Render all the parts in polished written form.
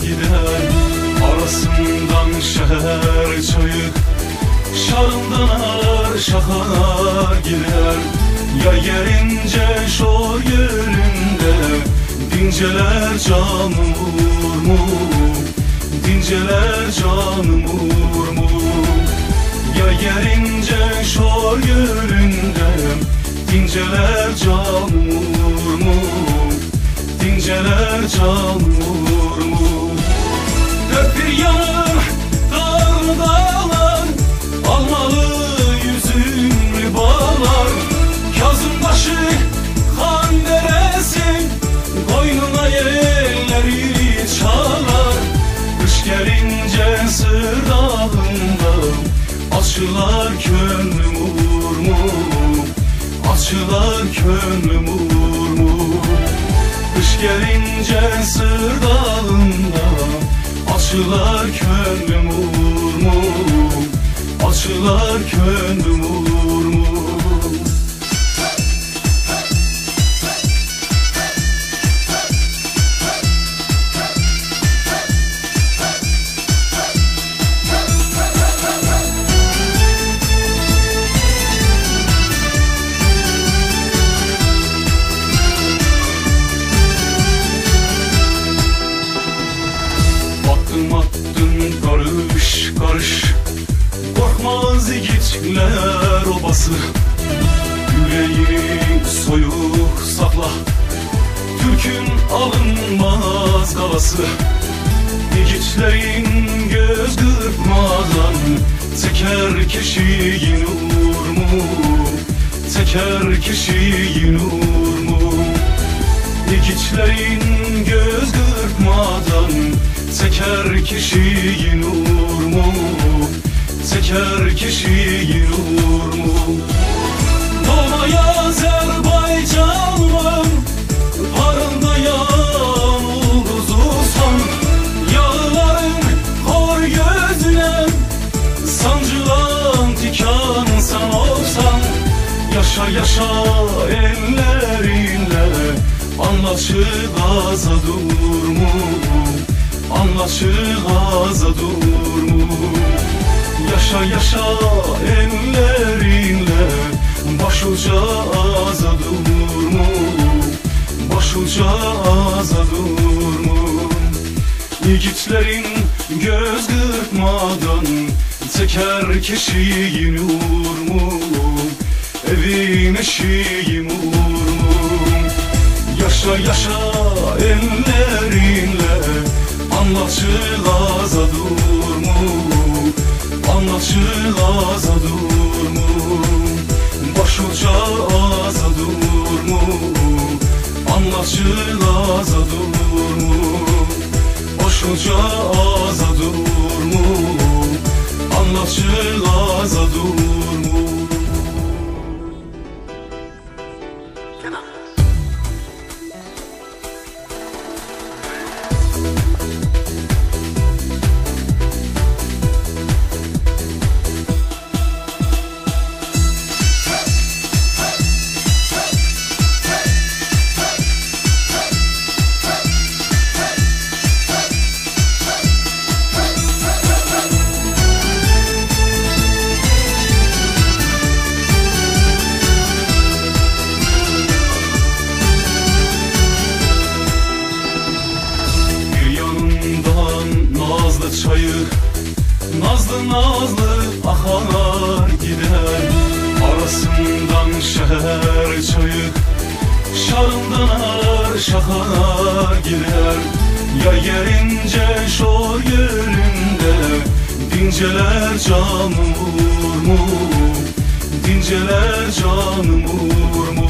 gider. Arasından şehir çayı, şarından ar şahar gider. Yay gelince şor yerinde dinceler canım vurmu, dinceler canım vurmu. Yay gelince şor yerinde dinceler canım vurmu, dinceler canım vurmu. Dört bir yanım dağ dağlar, almalı yüzümlü bağlar. Kazım başı kan deresi, boynuna yelleri çalar. Kış gelince sır dağında açılar gönlüm vurmu, açılar gönlüm vurmu. Kış gelince sır dağında açılar gönlüm vurmu, açılar gönlüm vurmu. Attın karış karış, korkmaz yiğitler obası. Yüreğini soyuk sakla, Türk'ün alınmaz kalası. Yiğitlerin göz kırpmadan teker kişiyin urmu, teker kişiyin urmu. Yiğitlerin göz kırpmadan teker kişiyin urmu, teker kişiyin urmu. Doğmaya Azerbaycan'ım, parıldayan ulduzusan. Yağların hor gözüne, sancılan tikansan olsan. Yaşa yaşa ellerinle, anlaşık aza durmu, anlaşık aza durmu. Yaşa yaşa ellerinle, başuca aza durmu, başuca aza durmu. Yiğitlerin göz kırpmadan teker kişiyin urmu, evin eşiğim urmu. Yaşa yaşa ellerinle, anlaşık aza durmu, anlaşık aza durmu. Başuca aza durmu, anlaşık aza durmu. Başuca aza durmu, anlaşık aza durmu. Çayı nazlı nazlı akar gider. Arasından şehir çayı, şarından ar şahar gider. Yay gelince şor yerinde dinceler canım vurmu, dinceler canım vurmu.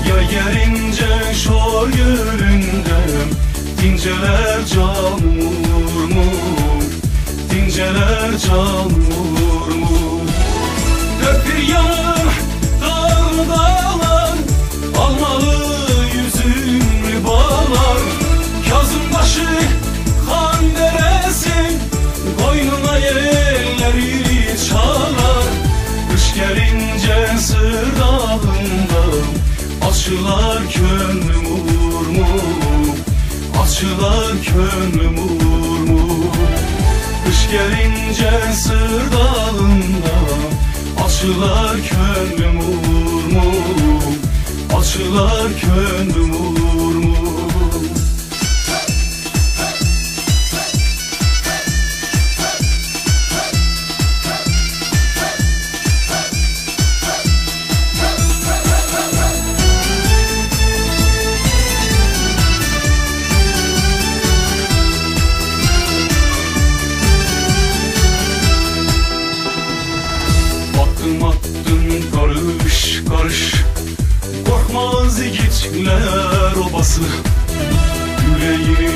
Yay gelince şor yerinde dinceler canım vurmu, dinceler canım vurmu. Dört bir yanım dağ dağlar, almalı yüzümlü bağlar. Kazım başı kan deresi, boynuna yelleri çalar. Kış gelince sır dağında açılar gönlüm vurmu, açılar könlüm vurmu. Kış gelince sır dağında açılar könlüm vurmu. Açılar könlüm vurmu. Attın karış karış, korkmaz yiğitler obası. Yüreğini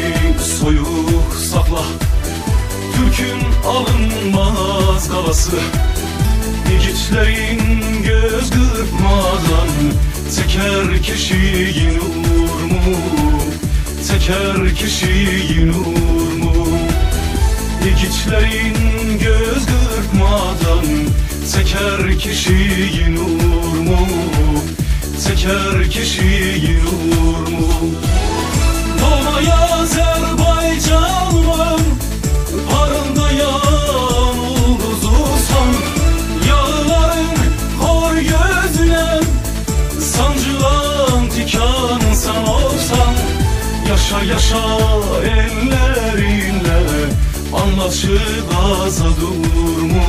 soyuk sakla, Türk'ün alınmaz kalası. Yiğitlerin göz kırpmadan teker kişiyi nur mu? Teker kişiyi nur mu? Yiğitlerin göz kırpmadan teker kişiyi nur mu? Teker kişiyi nur mu? Doğma Azerbaycan'ım, parıldayan ulduzusan. Yağların hor gözüne sancılan tikansan olsan. Yaşa yaşa ellerinle anlaşık aza durmu.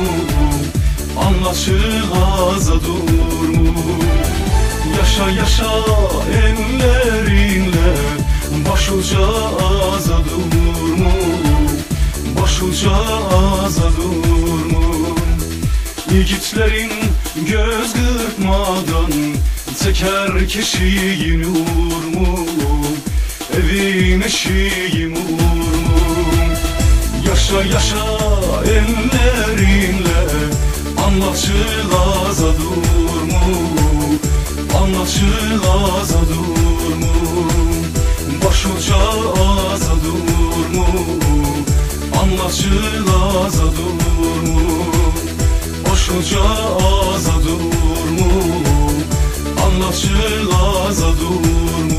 Anlaşık aza durmu. Yaşa yaşa ellerinle başuca aza durmu. Başuca aza durmu. Yiğitlerin göz kırpmadan teker kişiyi nur mu? Evin eşiği nur mu? Yaşa yaşa ellerinle anlaşık aza durmu. Anlaşık aza durmu. Başuca aza durmu. Anlaşık aza durmu. Başuca aza durmu. Anlaşık aza durmu.